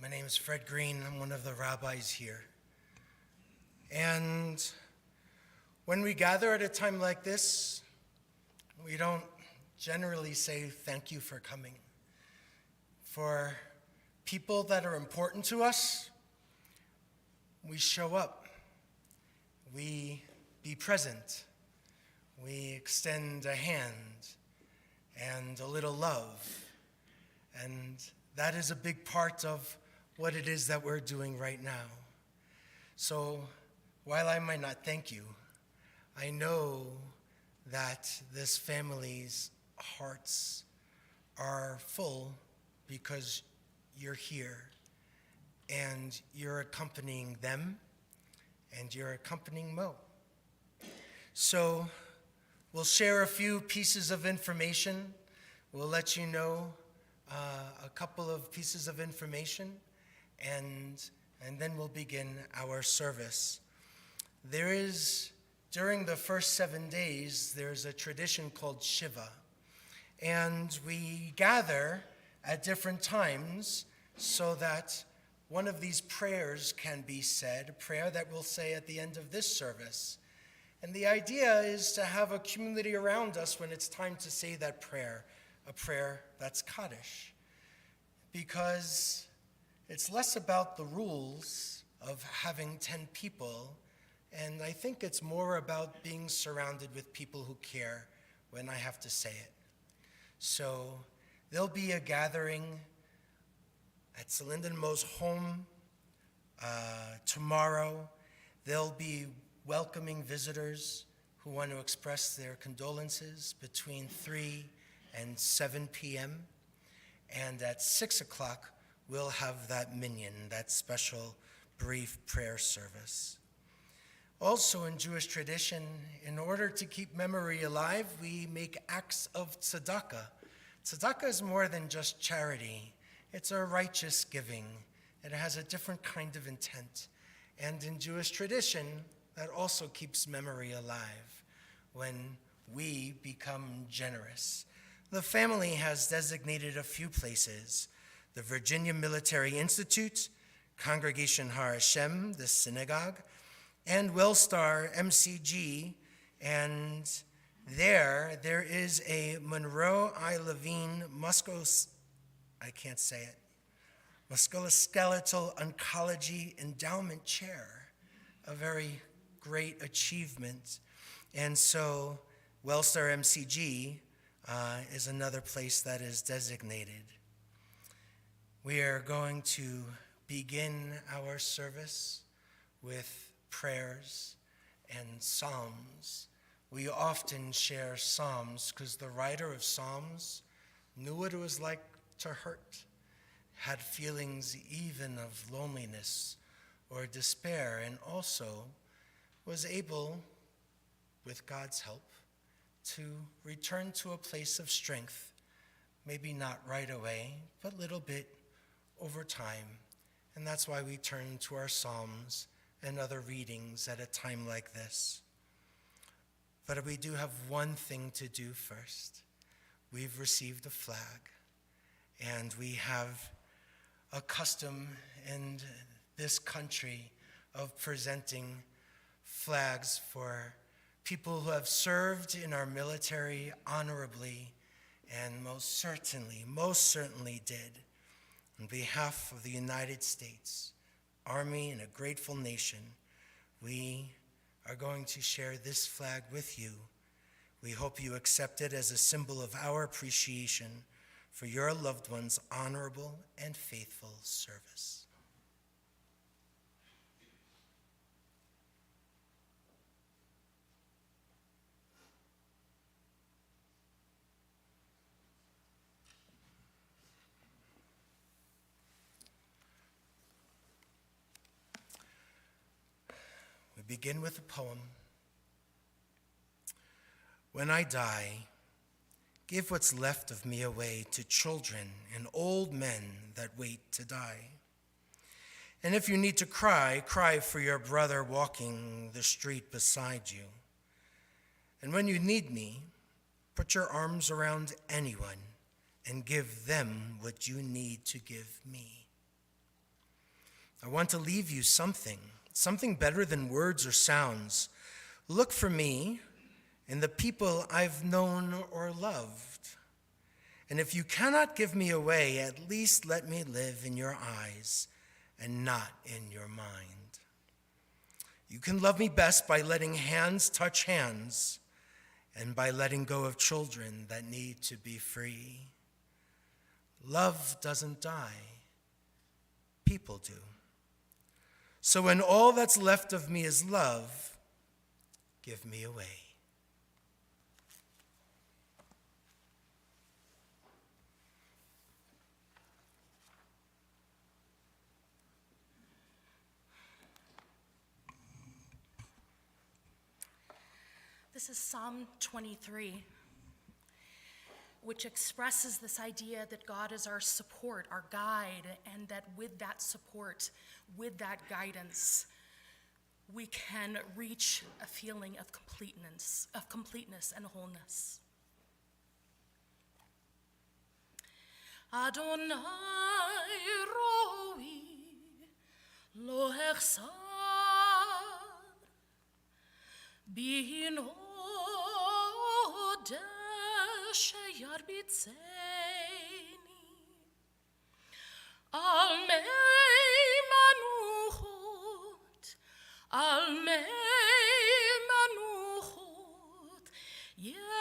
My name is Fred Green. I'm one of the rabbis here. And when we gather at a time like this, we don't generally say thank you for coming. For people that are important to us, we show up. We be present. We extend a hand and a little love. And that is a big part of what it is that we're doing right now. So while I might not thank you, I know that this family's hearts are full because you're here and you're accompanying them and you're accompanying Mo. So we'll share a few pieces of information. We'll let you know a couple of pieces of information, and then we'll begin our service. There is, during the first 7 days, there's a tradition called Shiva, and we gather at different times so that one of these prayers can be said, a prayer that we'll say at the end of this service. And the idea is to have a community around us when it's time to say that prayer, a prayer that's Kaddish, because it's less about the rules of having 10 people, and I think it's more about being surrounded with people who care when I have to say it. So there'll be a gathering at Celinda and Mo's home tomorrow. They'll be welcoming visitors who want to express their condolences between 3 and 7 p.m. And at 6 o'clock, we'll have that minyan, that special brief prayer service. Also in Jewish tradition, in order to keep memory alive, we make acts of tzedakah. Tzedakah is more than just charity. It's a righteous giving. It has a different kind of intent. And in Jewish tradition, that also keeps memory alive when we become generous. The family has designated a few places: the Virginia Military Institute, Congregation Har HaShem, the synagogue, and Wellstar MCG. And there is a Monroe I. Levine musculoskeletal oncology endowment chair, a very great achievement. And so Wellstar MCG is another place that is designated. We are going to begin our service with prayers and psalms. We often share psalms because the writer of psalms knew what it was like to hurt, had feelings even of loneliness or despair, and also was able, with God's help, to return to a place of strength, maybe not right away, but little bit over time. And that's why we turn to our psalms and other readings at a time like this. But we do have one thing to do first. We've received a flag, and we have a custom in this country of presenting flags for people who have served in our military honorably and most certainly did. On behalf of the United States Army and a grateful nation, we are going to share this flag with you. We hope you accept it as a symbol of our appreciation for your loved ones' honorable and faithful service. We begin with a poem. When I die, give what's left of me away to children and old men that wait to die. And if you need to cry, cry for your brother walking the street beside you. And when you need me, put your arms around anyone and give them what you need to give me. I want to leave you something better than words or sounds. Look for me in the people I've known or loved. And if you cannot give me away, at least let me live in your eyes and not in your mind. You can love me best by letting hands touch hands and by letting go of children that need to be free. Love doesn't die. People do. So when all that's left of me is love, give me away. This is Psalm 23, which expresses this idea that God is our support, our guide, and that with that support, with that guidance, we can reach a feeling of completeness and wholeness. Adonai roi lo echsar bin sheyarbitzeni al mei manuchot yenaleni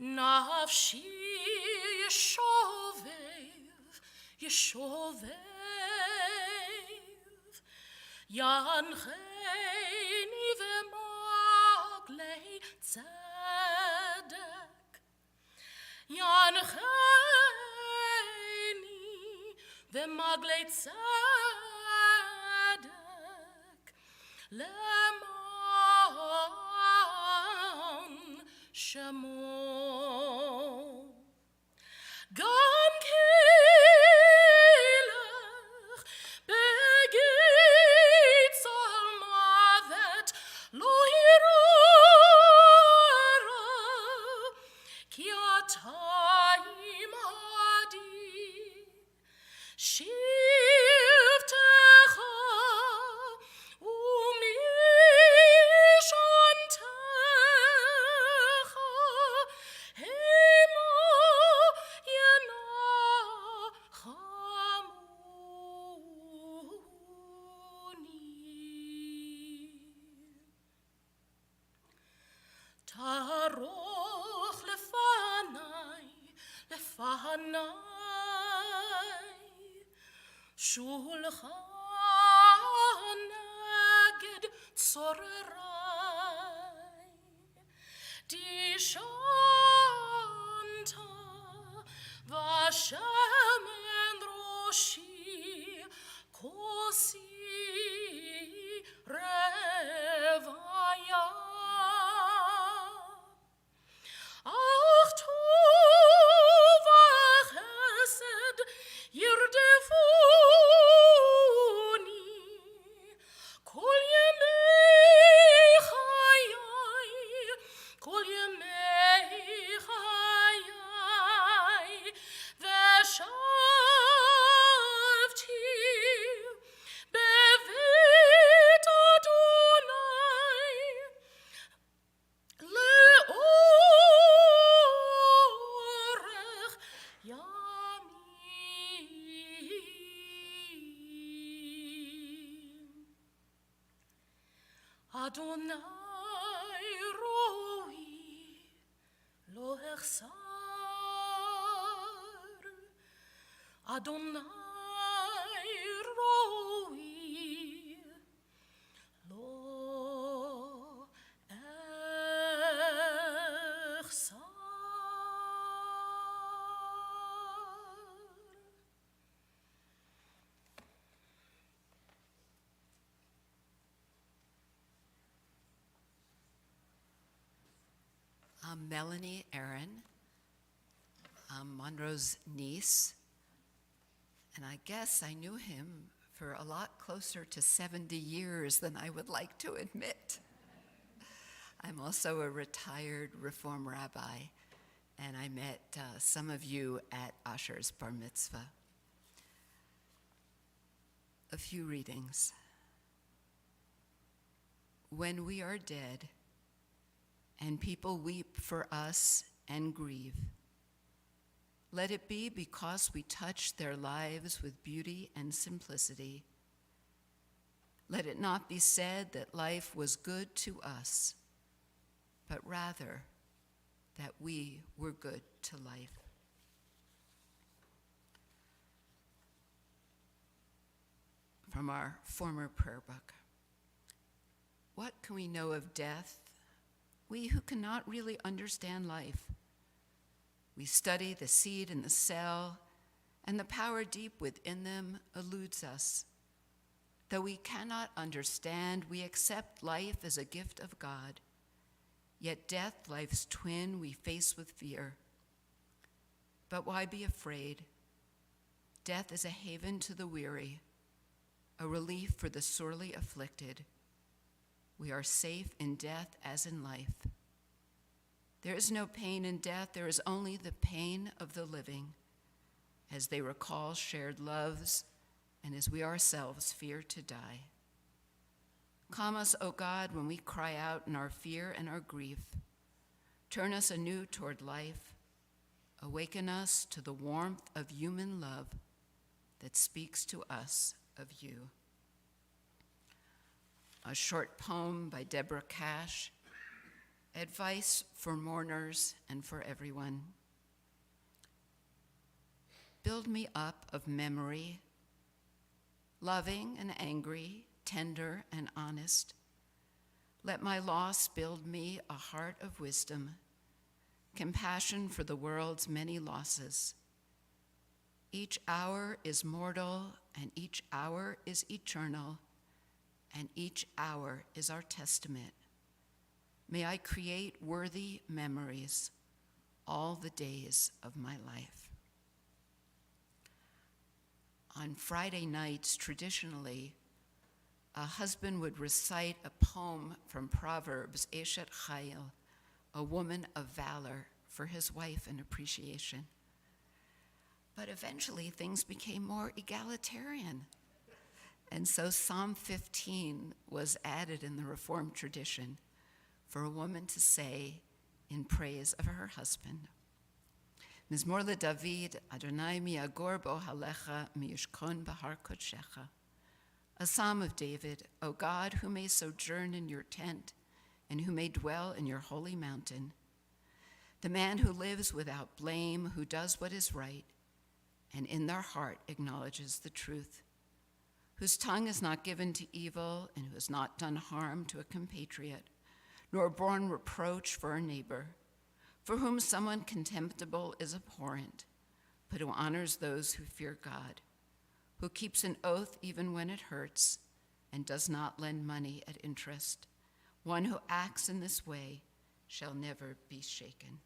nafshi yeshovev yancheni v'maglei tzedek yancheni v'maglei tzedek leman shemo gam kelech begitz al mavet lo hirora ki ata imadi shivtecha umishantecha hema yenachamuni taroch lefanai shulchan neged tzorerai dishanta v'Hashem roshi kosi revaya ach tov v'chesed yirdefuni kol yemei chayai v'shavti bevit Adonai leorech yamim. Adonai roi lo echsar Adonai roi lo echsar. I'm Melanie Aaron. I'm Monroe's niece, and I guess I knew him for a lot closer to 70 years than I would like to admit. I'm also a retired Reform rabbi, and I met some of you at Asher's bar mitzvah. A few readings. When we are dead, and people weep for us and grieve, let it be because we touched their lives with beauty and simplicity. Let it not be said that life was good to us, but rather that we were good to life. From our former prayer book. What can we know of death, we who cannot really understand life? We study the seed and the cell, and the power deep within them eludes us. Though we cannot understand, we accept life as a gift of God. Yet death, life's twin, we face with fear. But why be afraid? Death is a haven to the weary, a relief for the sorely afflicted. We are safe in death as in life. There is no pain in death, there is only the pain of the living, as they recall shared loves and as we ourselves fear to die. Calm us, O God, when we cry out in our fear and our grief. Turn us anew toward life. Awaken us to the warmth of human love that speaks to us of you. A short poem by Deborah Cash, advice for mourners and for everyone. Build me up of memory, loving and angry, tender and honest. Let my loss build me a heart of wisdom, compassion for the world's many losses. Each hour is mortal, and each hour is eternal, and each hour is our testament. May I create worthy memories all the days of my life. On Friday nights, traditionally, a husband would recite a poem from Proverbs, Eshet Chayil, a woman of valor, for his wife in appreciation. But eventually things became more egalitarian. And so Psalm 15 was added in the Reformed tradition for a woman to say in praise of her husband. Mizmor LeDavid, Adonai mi agor bo halecha mi yishkon bahar kodshecha. A psalm of David, O God, who may sojourn in your tent and who may dwell in your holy mountain. The man who lives without blame, who does what is right, and in their heart acknowledges the truth, whose tongue is not given to evil and who has not done harm to a compatriot, nor borne reproach for a neighbor, for whom someone contemptible is abhorrent, but who honors those who fear God, who keeps an oath even when it hurts and does not lend money at interest. One who acts in this way shall never be shaken.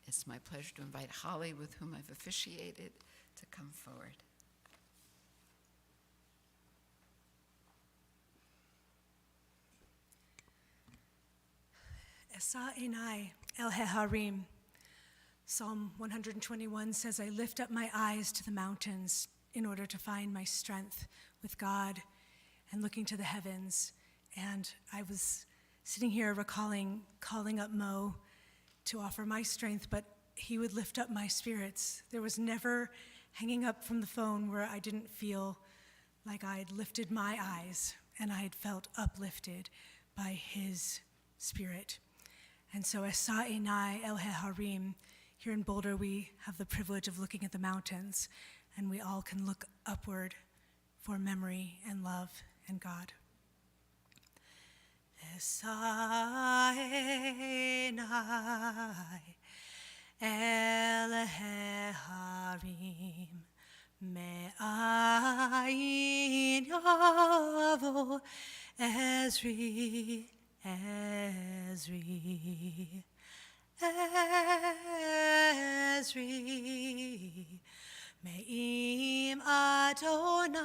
It's my pleasure to invite Holly, with whom I've officiated, to come forward. Esa enai el heharim. Psalm 121 says, I lift up my eyes to the mountains in order to find my strength with God and looking to the heavens. And I was sitting here recalling calling up Mo to offer my strength, but he would lift up my spirits. There was never hanging up from the phone where I didn't feel like I'd lifted my eyes and I had felt uplifted by his spirit. And so Esa enai el heharim. Here in Boulder, we have the privilege of looking at the mountains, and we all can look upward for memory and love and God. Esa enai el heharim, me'ayin yavo Ezri, Ezri. Ezri, Me'im Adonai,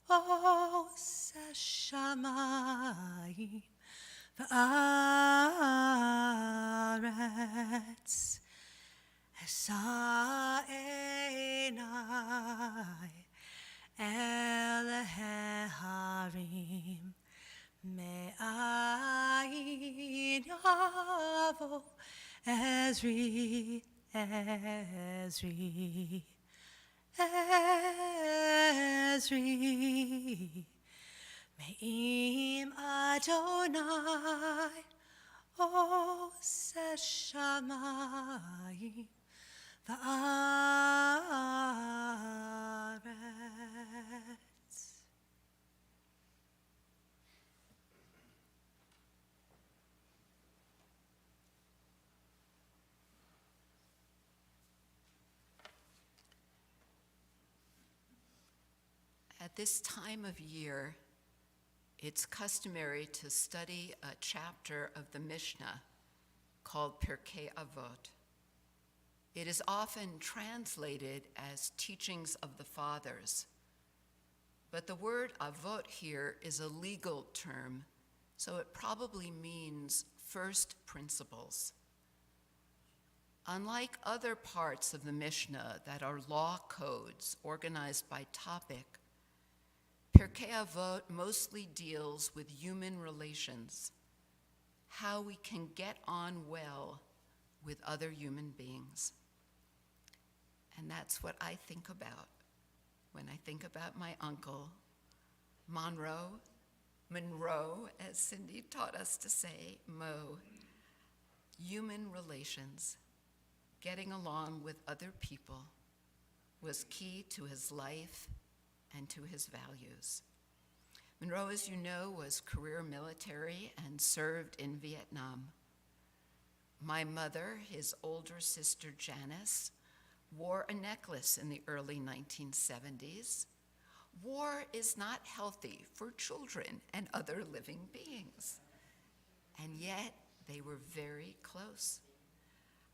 O Seshamayim, va'aretz esa einai el harim me'ayin yavo Ezri, Ezri, Ezri. Me'im Adonai ose shamayim va'aretz. At this time of year, it's customary to study a chapter of the Mishnah called Pirkei Avot. It is often translated as teachings of the fathers, but the word avot here is a legal term, so it probably means first principles. Unlike other parts of the Mishnah that are law codes organized by topic, Pirkei Avot mostly deals with human relations, how we can get on well with other human beings. And that's what I think about when I think about my uncle, Monroe, as Cindy taught us to say, Mo. Human relations, getting along with other people, was key to his life and to his values. Monroe, as you know, was career military and served in Vietnam. My mother, his older sister Janice, wore a necklace in the early 1970s. War is not healthy for children and other living beings. And yet, they were very close.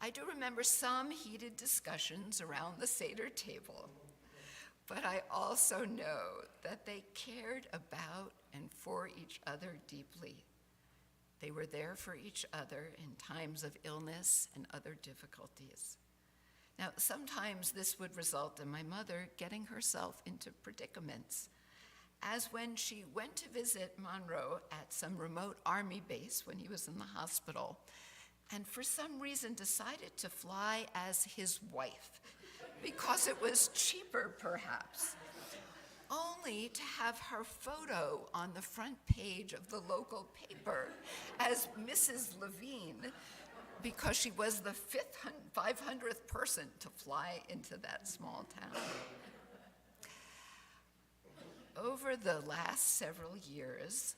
I do remember some heated discussions around the Seder table. But I also know that they cared about and for each other deeply. They were there for each other in times of illness and other difficulties. Now, sometimes this would result in my mother getting herself into predicaments, as when she went to visit Monroe at some remote army base when he was in the hospital, and for some reason decided to fly as his wife, because it was cheaper, perhaps, only to have her photo on the front page of the local paper as Mrs. Levine, because she was the 500th person to fly into that small town. Over the last several years,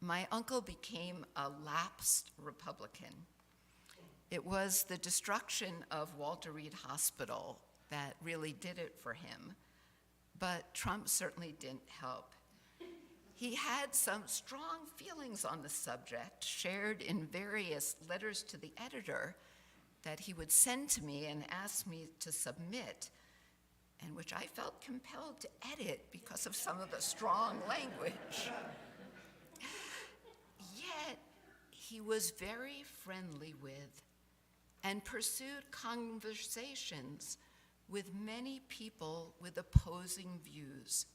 my uncle became a lapsed Republican. It was the destruction of Walter Reed Hospital that really did it for him, but Trump certainly didn't help. He had some strong feelings on the subject, shared in various letters to the editor that he would send to me and ask me to submit, and which I felt compelled to edit because of some of the strong language. Yet, he was very friendly with and pursued conversations with many people with opposing views.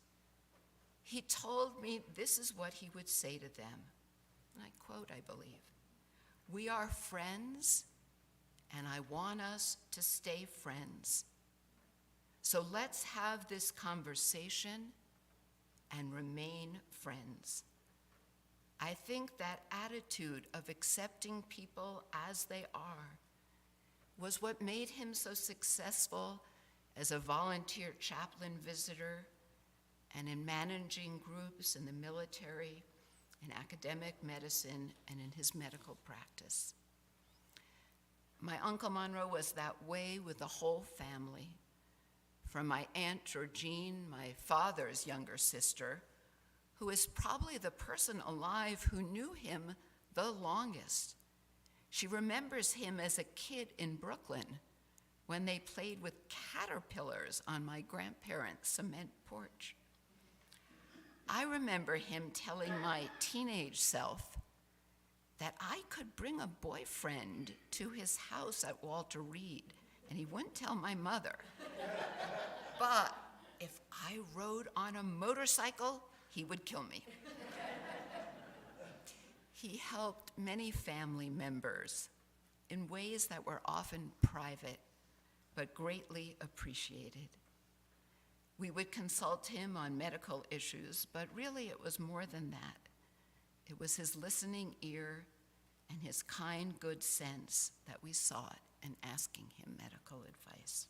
He told me this is what he would say to them, and I quote, I believe, "We are friends, and I want us to stay friends. So let's have this conversation and remain friends." I think that attitude of accepting people as they are was what made him so successful as a volunteer chaplain visitor and in managing groups in the military, in academic medicine, and in his medical practice. My Uncle Monroe was that way with the whole family, from my Aunt Georgine, my father's younger sister, who is probably the person alive who knew him the longest. She remembers him as a kid in Brooklyn when they played with caterpillars on my grandparents' cement porch. I remember him telling my teenage self that I could bring a boyfriend to his house at Walter Reed, and he wouldn't tell my mother. But if I rode on a motorcycle, he would kill me. He helped many family members in ways that were often private, but greatly appreciated. We would consult him on medical issues, but really it was more than that. It was his listening ear and his kind, good sense that we sought in asking him medical advice.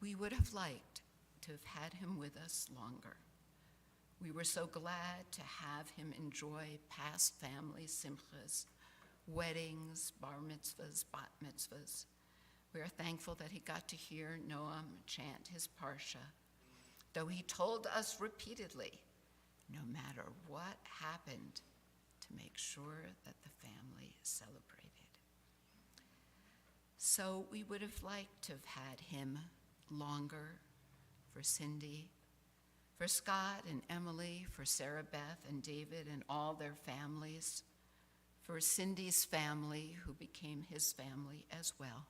We would have liked to have had him with us longer. We were so glad to have him enjoy past family simchas, weddings, bar mitzvahs, bat mitzvahs. We are thankful that he got to hear Noam chant his parsha, though he told us repeatedly, no matter what happened, to make sure that the family celebrated. So we would have liked to have had him longer for Cindy, for Scott and Emily, for Sarah Beth and David and all their families, for Cindy's family who became his family as well,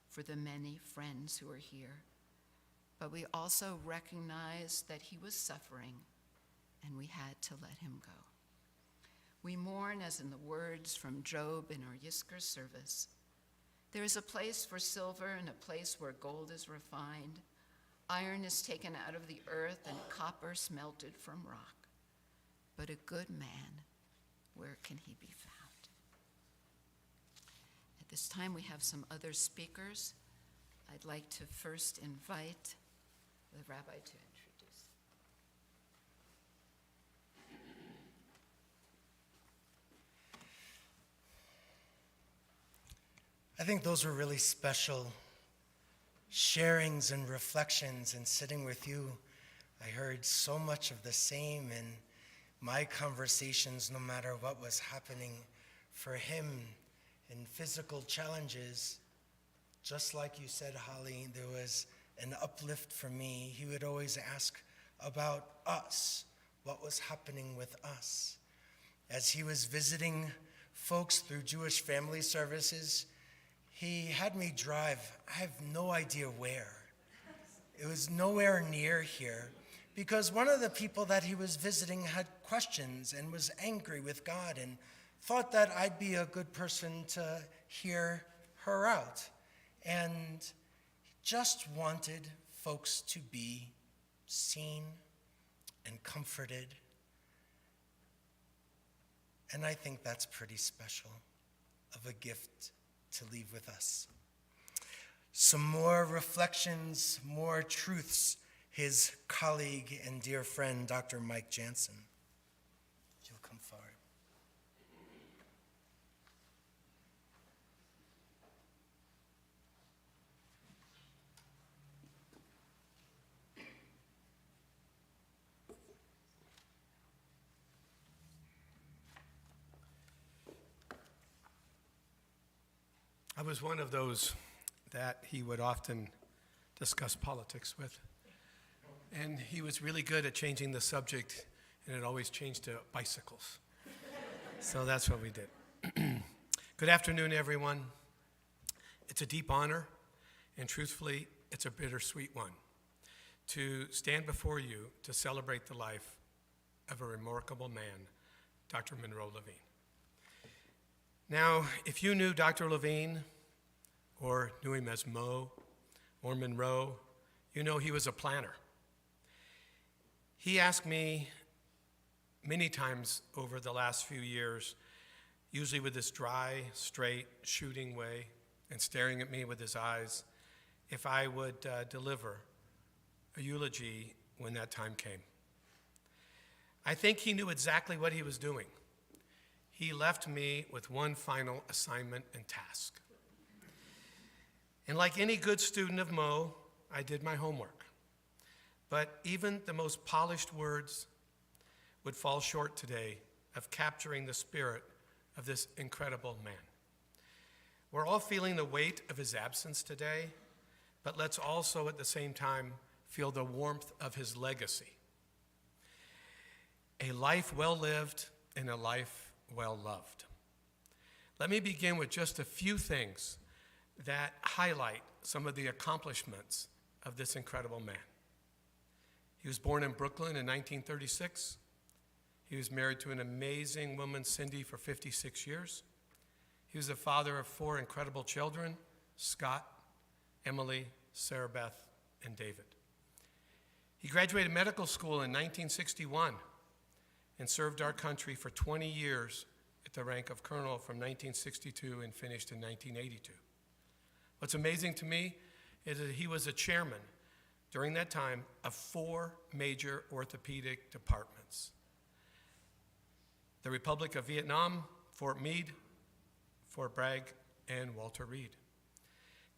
for the many friends who are here. But we also recognize that he was suffering and we had to let him go. We mourn, as in the words from Job in our Yizkor service, there is a place for silver and a place where gold is refined. Iron is taken out of the earth and copper smelted from rock. But a good man, where can he be found? At this time, we have some other speakers. I'd like to first invite the rabbi to introduce. I think those were really special sharings and reflections, and sitting with you, I heard so much of the same in my conversations, no matter what was happening for him in physical challenges. Just like you said, Holly, there was an uplift for me. He would always ask about us, what was happening with us. As he was visiting folks through Jewish family services, he had me drive, I have no idea where. It was nowhere near here, because one of the people that he was visiting had questions and was angry with God and thought that I'd be a good person to hear her out, and just wanted folks to be seen and comforted. And I think that's pretty special of a gift to leave with us. Some more reflections, more truths, his colleague and dear friend, Dr. Mike Jansen. You'll come forward. I was one of those that he would often discuss politics with. And he was really good at changing the subject, and it always changed to bicycles. So that's what we did. Good afternoon, everyone. It's a deep honor, and truthfully, it's a bittersweet one, to stand before you to celebrate the life of a remarkable man, Dr. Monroe Levine. Now, if you knew Dr. Levine, or knew him as Mo, or Monroe, you know he was a planner. He asked me many times over the last few years, usually with this dry, straight, shooting way, and staring at me with his eyes, if I would deliver a eulogy when that time came. I think he knew exactly what he was doing. He left me with one final assignment and task. And like any good student of Mo, I did my homework. But even the most polished words would fall short today of capturing the spirit of this incredible man. We're all feeling the weight of his absence today, but let's also at the same time feel the warmth of his legacy. A life well lived and a life well loved. Let me begin with just a few things that highlight some of the accomplishments of this incredible man. He was born in Brooklyn in 1936. He was married to an amazing woman, Cindy, for 56 years. He was the father of 4 incredible children, Scott, Emily, Sarah Beth, and David. He graduated medical school in 1961 and served our country for 20 years at the rank of colonel from 1962 and finished in 1982. What's amazing to me is that he was a chairman during that time of 4 major orthopedic departments: the Republic of Vietnam, Fort Meade, Fort Bragg, and Walter Reed.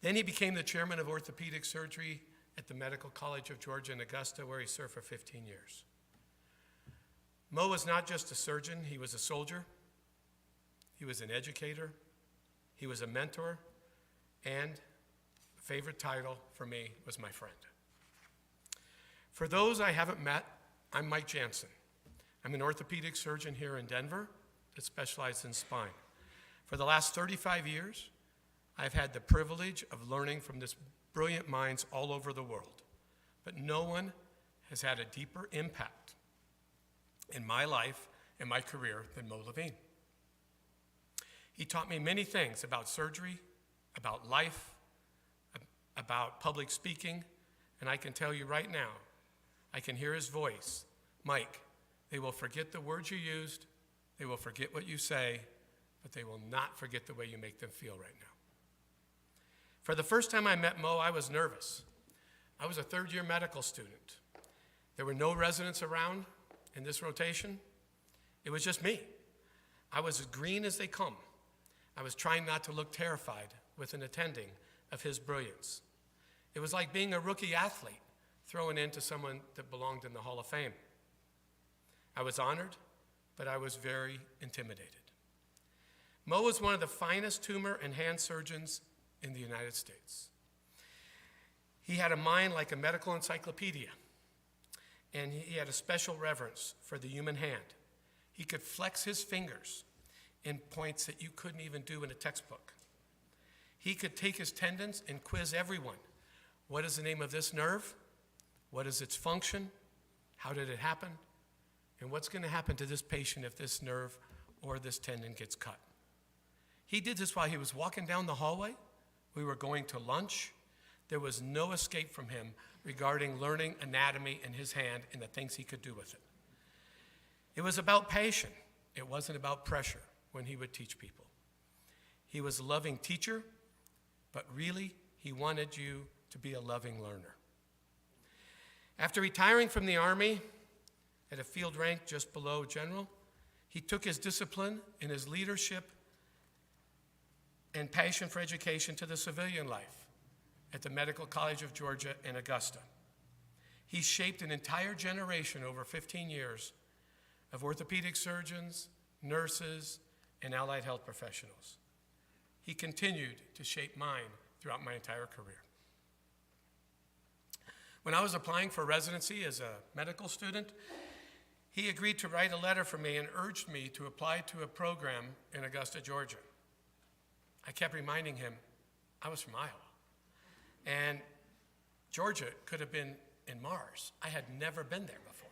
Then he became the chairman of orthopedic surgery at the Medical College of Georgia in Augusta, where he served for 15 years. Mo was not just a surgeon, he was a soldier, he was an educator, he was a mentor, and the favorite title for me was my friend. For those I haven't met, I'm Mike Jansen. I'm an orthopedic surgeon here in Denver that specializes in spine. For the last 35 years, I've had the privilege of learning from this brilliant minds all over the world, but no one has had a deeper impact in my life and my career than Mo Levine. He taught me many things about surgery, about life, about public speaking, and I can tell you right now, I can hear his voice. Mike, they will forget the words you used, they will forget what you say, but they will not forget the way you make them feel right now. For the first time I met Mo, I was nervous. I was a third-year medical student. There were no residents around in this rotation. It was just me. I was as green as they come. I was trying not to look terrified with an attending of his brilliance. It was like being a rookie athlete thrown into someone that belonged in the Hall of Fame. I was honored, but I was very intimidated. Mo was one of the finest tumor and hand surgeons in the United States. He had a mind like a medical encyclopedia, and he had a special reverence for the human hand. He could flex his fingers in points that you couldn't even do in a textbook. He could take his tendons and quiz everyone. What is the name of this nerve? What is its function? How did it happen? And what's going to happen to this patient if this nerve or this tendon gets cut? He did this while he was walking down the hallway. We were going to lunch. There was no escape from him regarding learning anatomy in his hand and the things he could do with it. It was about passion. It wasn't about pressure when he would teach people. He was a loving teacher, but really, he wanted you to be a loving learner. After retiring from the Army at a field rank just below general, he took his discipline and his leadership and passion for education to the civilian life at the Medical College of Georgia in Augusta. He shaped an entire generation over 15 years of orthopedic surgeons, nurses, and allied health professionals. He continued to shape mine throughout my entire career. When I was applying for residency as a medical student, he agreed to write a letter for me and urged me to apply to a program in Augusta, Georgia. I kept reminding him I was from Iowa, and Georgia could have been in Mars. I had never been there before.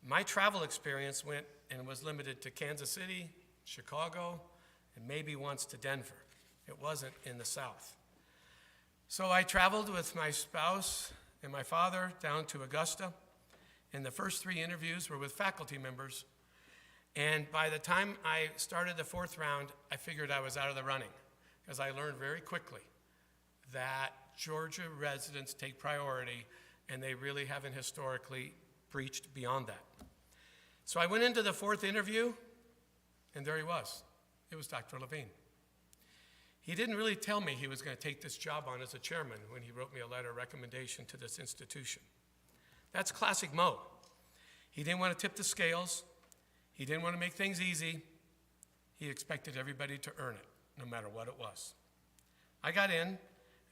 My travel experience went and was limited to Kansas City, Chicago, and maybe once to Denver. It wasn't in the South. So I traveled with my spouse and my father down to Augusta, and the first 3 interviews were with faculty members. And by the time I started the 4th round, I figured I was out of the running, because I learned very quickly that Georgia residents take priority, and they really haven't historically preached beyond that. So I went into the 4th interview, and there he was. It was Dr. Levine. He didn't really tell me he was going to take this job on as a chairman when he wrote me a letter of recommendation to this institution. That's classic Mo. He didn't want to tip the scales. He didn't want to make things easy. He expected everybody to earn it, no matter what it was. I got in,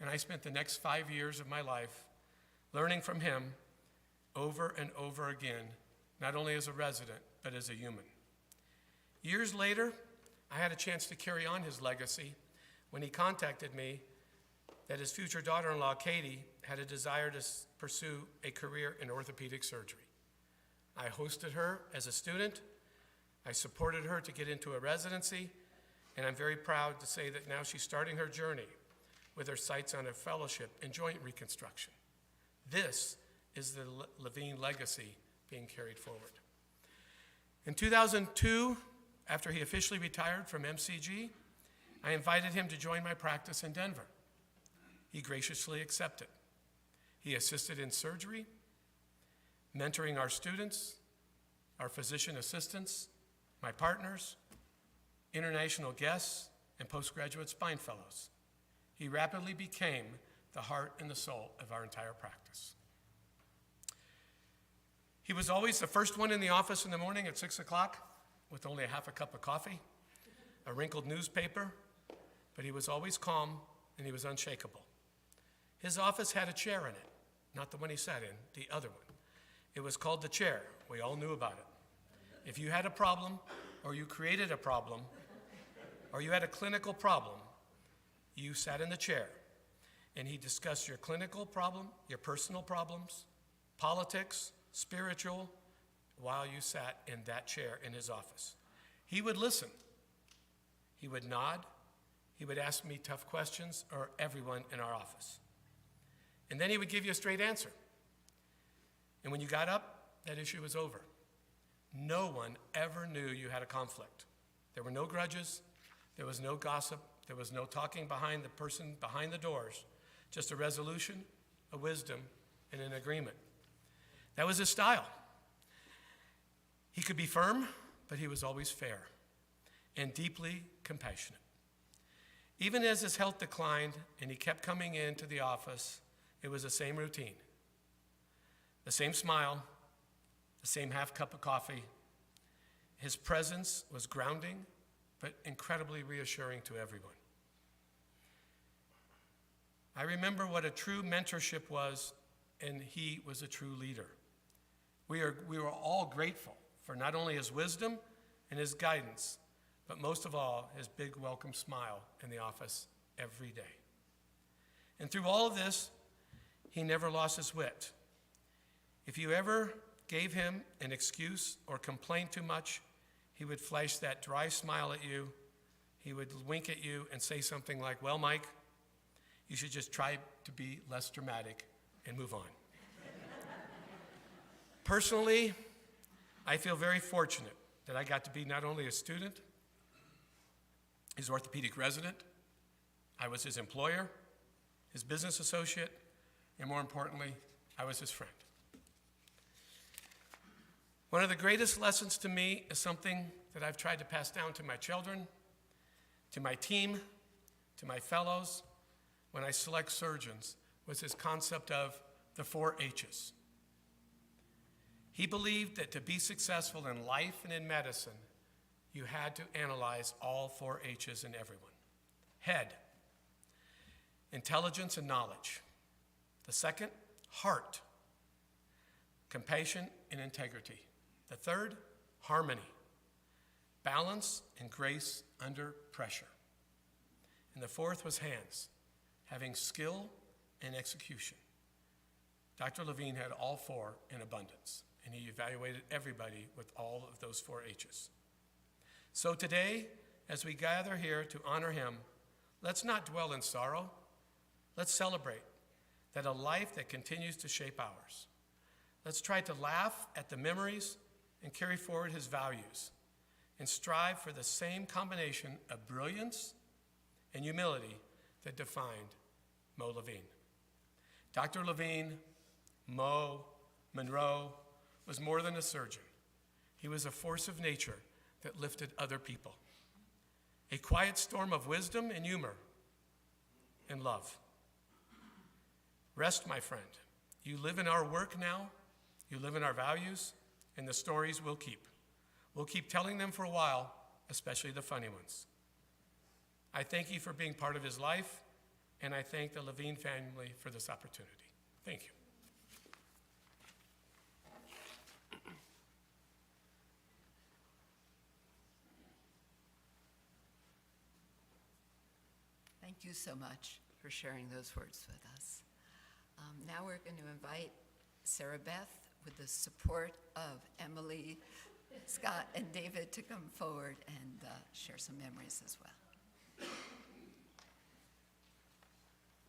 and I spent the next 5 years of my life learning from him over and over again, not only as a resident, but as a human. Years later, I had a chance to carry on his legacy when he contacted me that his future daughter-in-law, Katie, had a desire to pursue a career in orthopedic surgery. I hosted her as a student. I supported her to get into a residency, and I'm very proud to say that now she's starting her journey with her sights on a fellowship in joint reconstruction. This is the Levine legacy being carried forward. In 2002, after he officially retired from MCG, I invited him to join my practice in Denver. He graciously accepted. He assisted in surgery, mentoring our students, our physician assistants, my partners, international guests, and postgraduate spine fellows. He rapidly became the heart and the soul of our entire practice. He was always the first one in the office in the morning at 6 o'clock with only a half a cup of coffee, a wrinkled newspaper, but he was always calm and he was unshakable. His office had a chair in it, not the one he sat in, the other one. It was called the chair. We all knew about it. If you had a problem, or you created a problem, or you had a clinical problem, you sat in the chair, and he discussed your clinical problem, your personal problems, politics, spiritual, while you sat in that chair in his office. He would listen. He would nod. He would ask me tough questions, or everyone in our office. And then he would give you a straight answer. And when you got up, that issue was over. No one ever knew you had a conflict. There were no grudges. There was no gossip. There was no talking behind the person behind the doors. Just a resolution, a wisdom, and an agreement. That was his style. He could be firm, but he was always fair and deeply compassionate. Even as his health declined and he kept coming into the office, it was the same routine. The same smile, the same half cup of coffee. His presence was grounding, but incredibly reassuring to everyone. I remember what a true mentorship was, and he was a true leader. We were all grateful for not only his wisdom and his guidance, but most of all, his big welcome smile in the office every day. And through all of this, he never lost his wit. If you ever gave him an excuse or complained too much, he would flash that dry smile at you. He would wink at you and say something like, "Well, Mike, you should just try to be less dramatic and move on." Personally, I feel very fortunate that I got to be not only a student, his orthopedic resident, I was his employer, his business associate, and more importantly, I was his friend. One of the greatest lessons to me is something that I've tried to pass down to my children, to my team, to my fellows, when I select surgeons, was his concept of the 4 H's. He believed that to be successful in life and in medicine, you had to analyze all 4 H's in everyone. Head, intelligence and knowledge. The second, heart, compassion and integrity. The third, harmony, balance and grace under pressure. And the fourth was hands, having skill and execution. Dr. Levine had all 4 in abundance, and he evaluated everybody with all of those 4 H's. So today, as we gather here to honor him, let's not dwell in sorrow. Let's celebrate that a life that continues to shape ours. Let's try to laugh at the memories and carry forward his values and strive for the same combination of brilliance and humility that defined Mo Levine. Dr. Levine, Mo, Monroe, was more than a surgeon. He was a force of nature that lifted other people. A quiet storm of wisdom and humor and love. Rest, my friend. You live in our work now, you live in our values, and the stories we'll keep. We'll keep telling them for a while, especially the funny ones. I thank you for being part of his life, and I thank the Levine family for this opportunity. Thank you. Thank you so much for sharing those words with us. Now we're going to invite Sarah Beth, with the support of Emily, Scott, and David, to come forward and share some memories as well.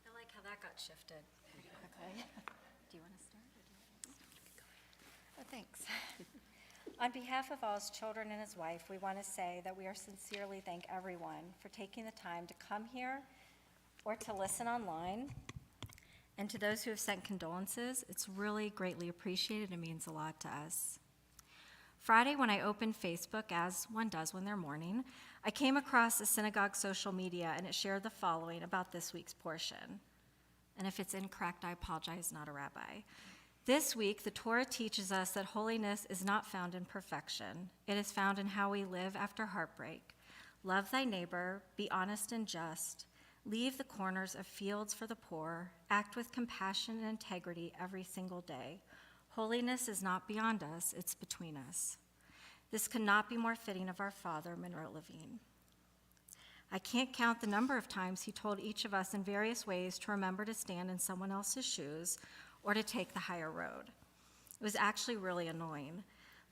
I like how that got shifted pretty quickly. Do you want to start? Oh, thanks. On behalf of all his children and his wife, we want to say that we are sincerely thank everyone for taking the time to come here or to listen online. And to those who have sent condolences, it's really greatly appreciated and means a lot to us. Friday, when I opened Facebook, as one does when they're mourning, I came across a synagogue social media, and it shared the following about this week's portion. And if it's incorrect, I apologize, not a rabbi. This week, the Torah teaches us that holiness is not found in perfection. It is found in how we live after heartbreak. Love thy neighbor, be honest and just, leave the corners of fields for the poor, act with compassion and integrity every single day. Holiness is not beyond us, it's between us. This could not be more fitting of our father, Monroe Levine. I can't count the number of times he told each of us in various ways to remember to stand in someone else's shoes or to take the higher road. It was actually really annoying.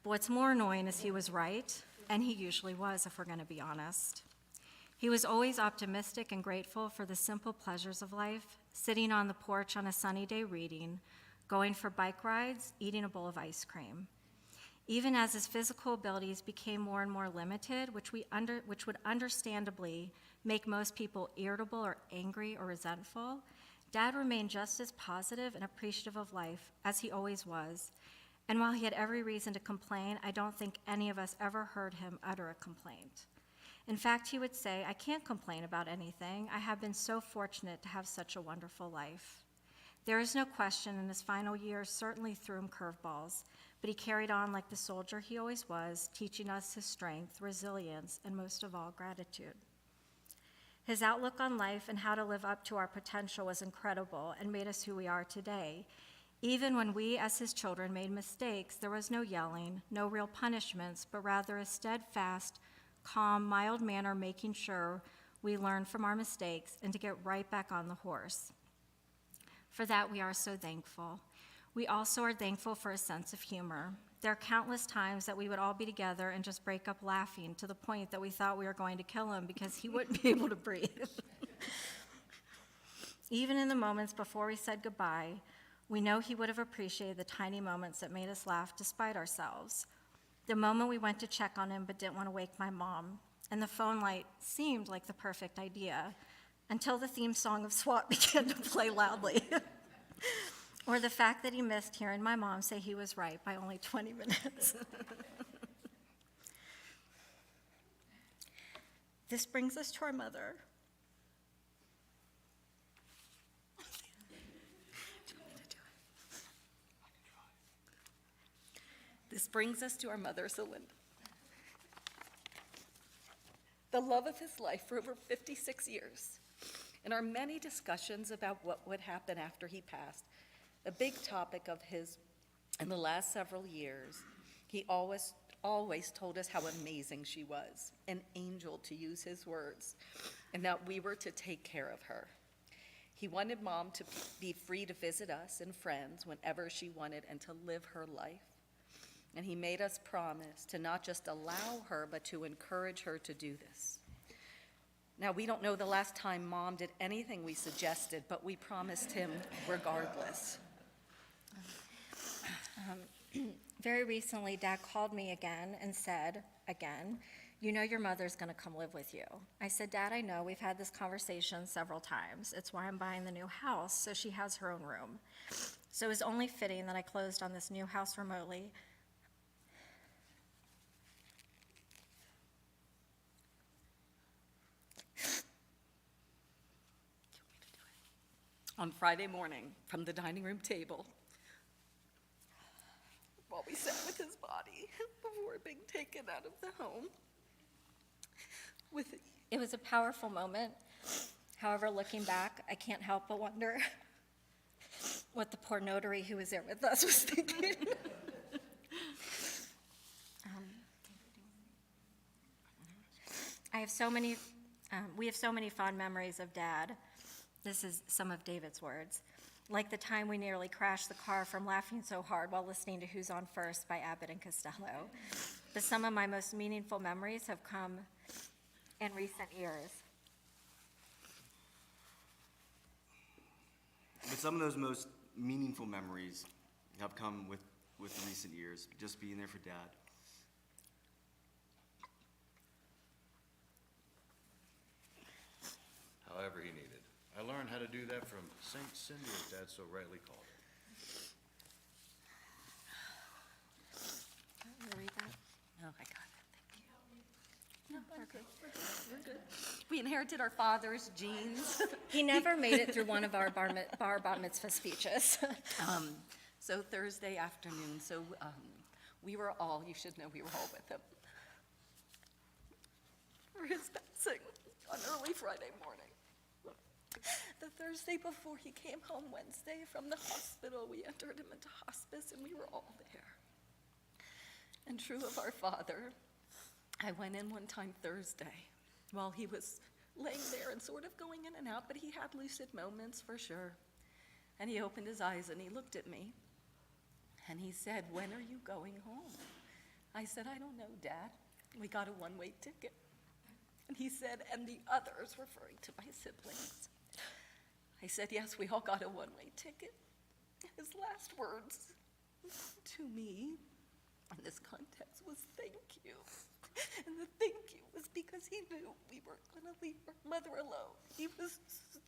But what's more annoying is he was right, and he usually was, if we're going to be honest. He was always optimistic and grateful for the simple pleasures of life, sitting on the porch on a sunny day reading, going for bike rides, eating a bowl of ice cream. Even as his physical abilities became more and more limited, which would understandably make most people irritable or angry or resentful, Dad remained just as positive and appreciative of life as he always was. And while he had every reason to complain, I don't think any of us ever heard him utter a complaint. In fact, he would say, I can't complain about anything. I have been so fortunate to have such a wonderful life. There is no question, in his final years certainly threw him curveballs, but he carried on like the soldier he always was, teaching us his strength, resilience, and most of all, gratitude. His outlook on life and how to live up to our potential was incredible and made us who we are today. Even when we, as his children, made mistakes, there was no yelling, no real punishments, but rather a steadfast, calm, mild manner, making sure we learn from our mistakes and to get right back on the horse. For that, we are so thankful. We also are thankful for a sense of humor. There are countless times that we would all be together and just break up laughing to the point that we thought we were going to kill him because he wouldn't be able to breathe. Even in the moments before we said goodbye, we know he would have appreciated the tiny moments that made us laugh despite ourselves. The moment we went to check on him but didn't want to wake my mom, and the phone light seemed like the perfect idea until the theme song of SWAT began to play loudly. Or the fact that he missed hearing my mom say he was right by only 20 minutes. This brings us to our mother. This brings us to our mother, Celinda. The love of his life for over 56 years, and our many discussions about what would happen after he passed. A big topic of his in the last several years, he always told us how amazing she was, an angel to use his words, and that we were to take care of her. He wanted Mom to be free to visit us and friends whenever she wanted and to live her life. And he made us promise to not just allow her, but to encourage her to do this. Now, we don't know the last time Mom did anything we suggested, but we promised him regardless. Very recently, Dad called me again and said, again, you know your mother's going to come live with you. I said, Dad, I know. We've had this conversation several times. It's why I'm buying the new house, so she has her own room. So it was only fitting that I closed on this new house remotely. On Friday morning, from the dining room table, while we sat with his body before being taken out of the home. It was a powerful moment. However, looking back, I can't help but wonder what the poor notary who was there with us was thinking. I have so many We have so many fond memories of Dad. This is some of David's words. Like the time we nearly crashed the car from laughing so hard while listening to Who's on First by Abbott and Costello. But some of my most meaningful memories have come in recent years. But some of those most meaningful memories have come with recent years, just being there for Dad. However he needed. I learned how to do that from Saint Cindy, as Dad so rightly called her. Want to read that? Oh, I got it. Thank you. No, we're good. We're good. We inherited our father's genes. He never made it through one of our bar mitzvah speeches. So Thursday afternoon, we were all, you should know we were all with him for his passing on early Friday morning. The Thursday before he came home Wednesday from the hospital, we entered him into hospice and we were all there. And true of our father, I went in one time Thursday while he was laying there and sort of going in and out, but he had lucid moments for sure. And he opened his eyes and he looked at me and he said, "When are you going home?" I said, "I don't know, Dad. We got a one-way ticket." And he said, "And the others," referring to my siblings. I said, "Yes, we all got a one-way ticket." His last words to me in this context was "thank you." And the thank you was because he knew we weren't going to leave our mother alone. He was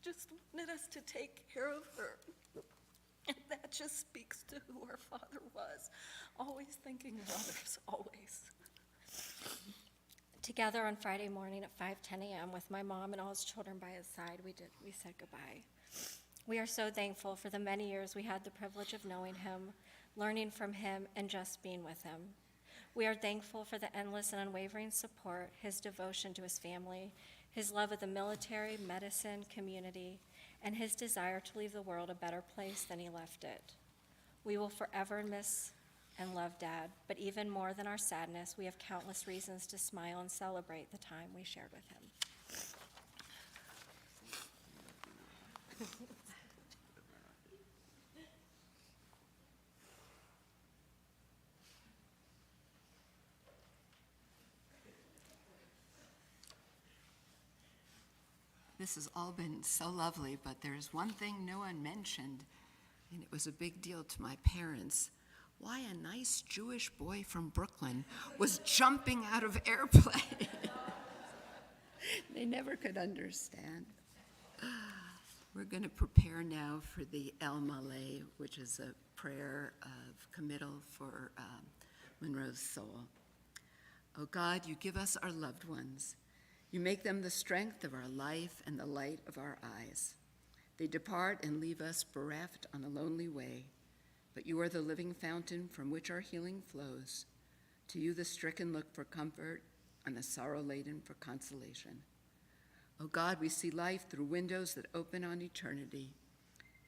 just wanted us to take care of her. And that just speaks to who our father was. Always thinking of others, always. Together on Friday morning at 5:10 a.m. with my mom and all his children by his side, we said goodbye. We are so thankful for the many years we had the privilege of knowing him, learning from him, and just being with him. We are thankful for the endless and unwavering support, his devotion to his family, his love of the military, medicine, community, and his desire to leave the world a better place than he left it. We will forever miss and love Dad, but even more than our sadness, we have countless reasons to smile and celebrate the time we shared with him. This has all been so lovely, but there's one thing no one mentioned, and it was a big deal to my parents. Why a nice Jewish boy from Brooklyn was jumping out of airplane. They never could understand. We're going to prepare now for the El Maleh, which is a prayer of committal for Monroe's soul. Oh God, you give us our loved ones. You make them the strength of our life and the light of our eyes. They depart and leave us bereft on a lonely way, but you are the living fountain from which our healing flows. To you the stricken look for comfort and the sorrow-laden for consolation. Oh God, we see life through windows that open on eternity.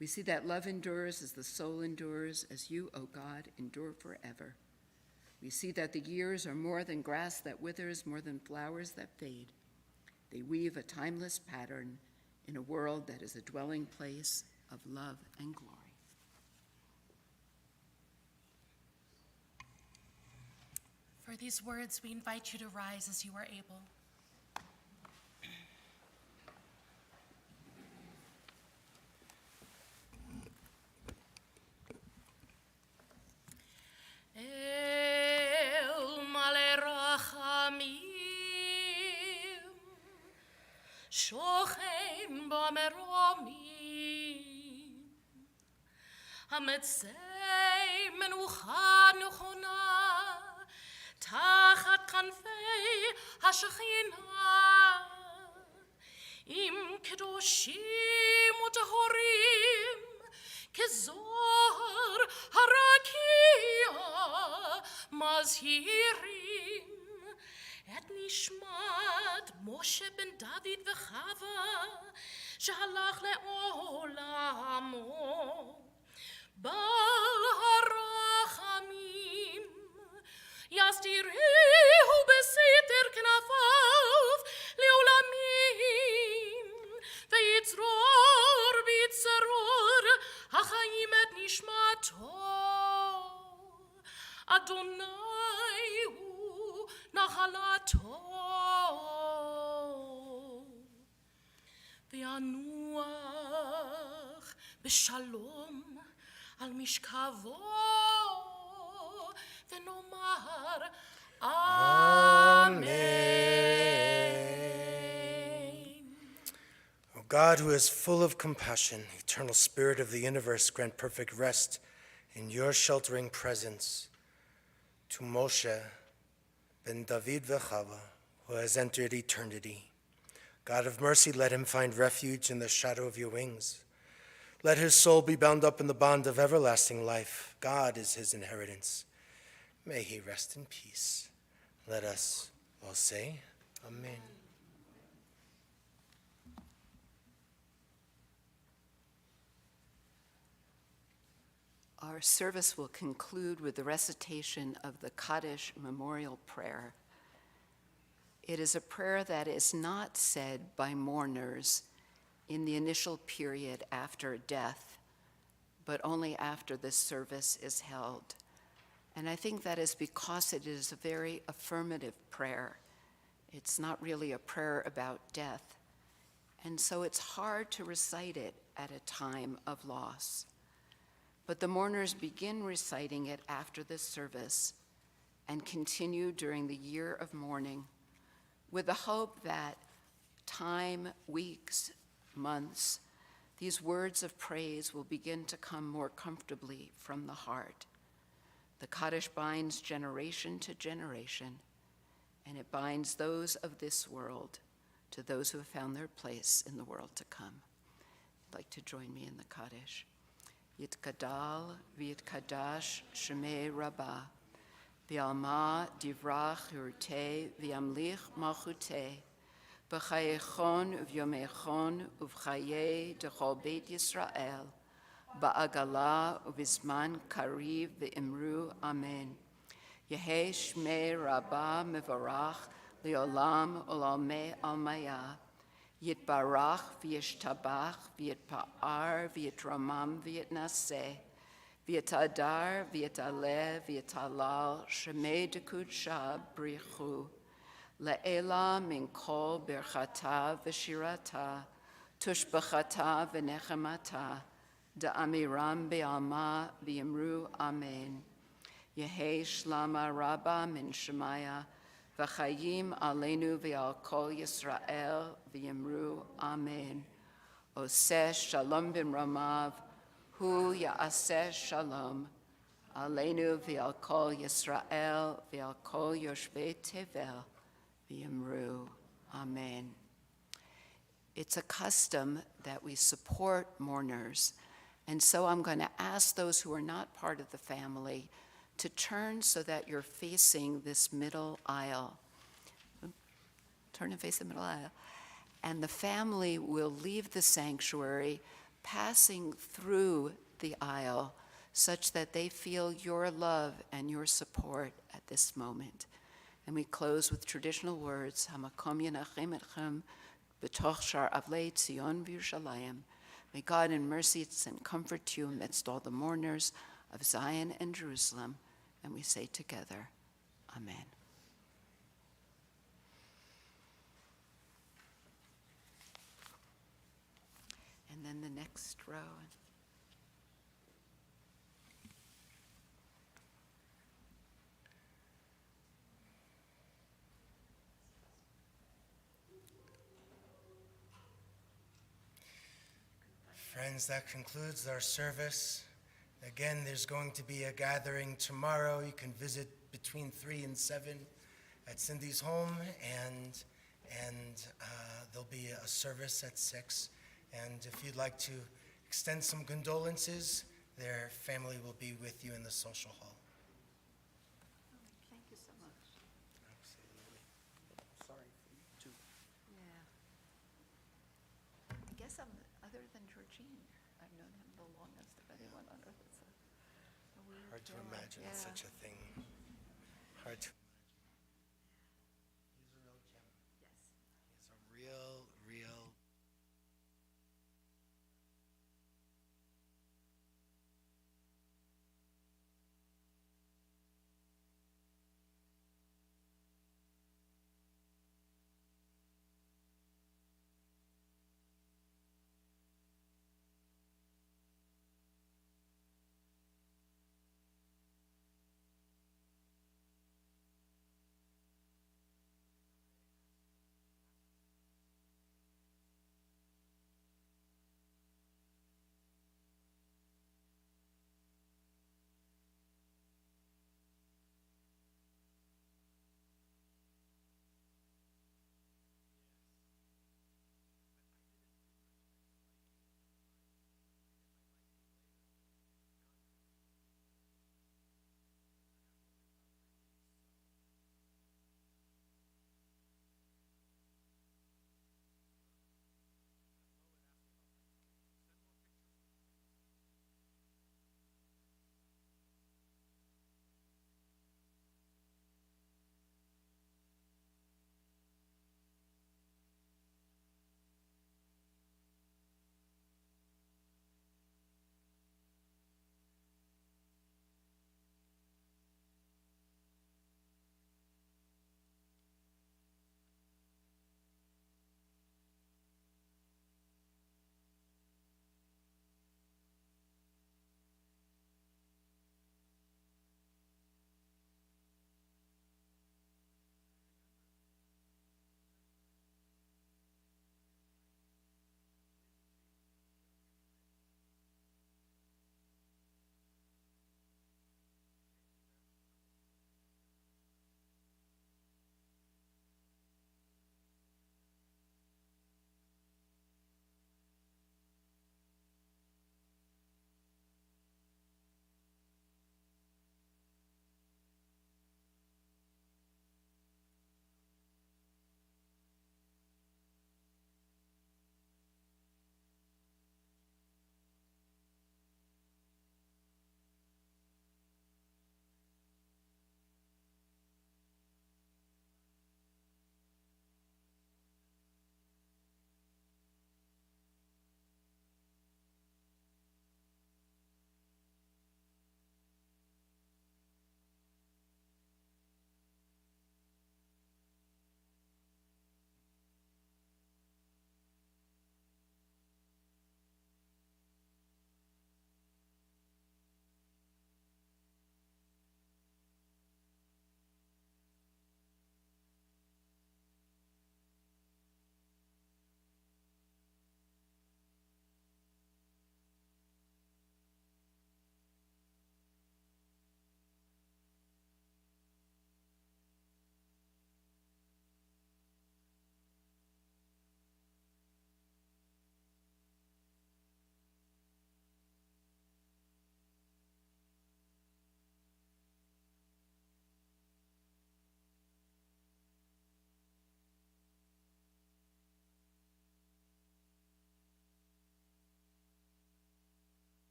We see that love endures as the soul endures, as you, oh God, endure forever. We see that the years are more than grass that withers, more than flowers that fade. They weave a timeless pattern in a world that is a dwelling place of love and glory. For these words, we invite you to rise as you are able. El Maleh Rachamim, Shochem Bameromim, Hametzei Menucha Nuchona, Tachat Kanfei HaShechina, Im Kedoshim Utahorim, Kezor Harakia Mazhirim Et Nishmat Moshe ben David v'Chava Shehalach le'olamo Bal harachamim Yasdirehu beseter knafav Leolamim Adonai hu nachalato. V'yanuach b'shalom al mishkavo. V'nomar Amen. O God, who is full of compassion, eternal Spirit of the universe, grant perfect rest in your sheltering presence to Moshe ben David Vechava, who has entered eternity. God of mercy, let him find refuge in the shadow of your wings. Let his soul be bound up in the bond of everlasting life. God is his inheritance. May he rest in peace. Let us all say, Amen. Our service will conclude with the recitation of the Kaddish Memorial Prayer. It is a prayer that is not said by mourners in the initial period after death, but only after the service is held. And I think that is because it is a very affirmative prayer. It's not really a prayer about death. And so it's hard to recite it at a time of loss. But the mourners begin reciting it after the service and continue during the year of mourning with the hope that time, weeks, months, these words of praise will begin to come more comfortably from the heart. The Kaddish binds generation to generation, and it binds those of this world to those who have found their place in the world to come. You'd like to join me in the Kaddish. Yitkadal v'yitkadash shemei rabbah, v'alma divrach yurtei v'yamlich malchutei, b'chayechon v'yomechon uv'chayei dechol beit Yisrael, ba'agala uv'izman kariv v'imru amen. Yehei shmei rabbah mevarach li'olam olamei almaya, Yitbarach v'yishtabach v'yitpa'ar v'yitramam v'yitnaseh v'yitadar v'yitaleh v'yitalal shemei dekudsha brichu le'ela min kol berchata v'shirata tushbachata v'nechemata da'amiram be'alma v'yimru amen. Yehei shlama rabba min shemaya V'chayim aleinu v'al kol Yisrael v'yimru amen. Oseh shalom b'mramav, hu ya'aseh shalom. Aleinu v'al kol Yisrael v'al kol yoshvei tevel v'yimru amen. It's a custom that we support mourners, and so I'm going to ask those who are not part of the family to turn so that you're facing this middle aisle. Turn and face the middle aisle. And the family will leave the sanctuary passing through the aisle such that they feel your love and your support at this moment. And we close with traditional words, Hamakom Yenachem Etchem B'toch Shar Avlei Tzion V'Yerushalayim. May God in mercy and comfort you amidst all the mourners of Zion and Jerusalem. And we say together, Amen. And then the next row. Friends, that concludes our service. Again, there's going to be a gathering tomorrow. You can visit between 3 and 7 at Cindy's home, and there'll be a service at 6. And if you'd like to extend some condolences, their family will be with you in the social hall. Thank you so much. Absolutely. Sorry for you too. Yeah. I guess other than Georgine, I've known him the longest of anyone on earth. It's a weird Hard to feeling. imagine Yeah. such a thing. Hard to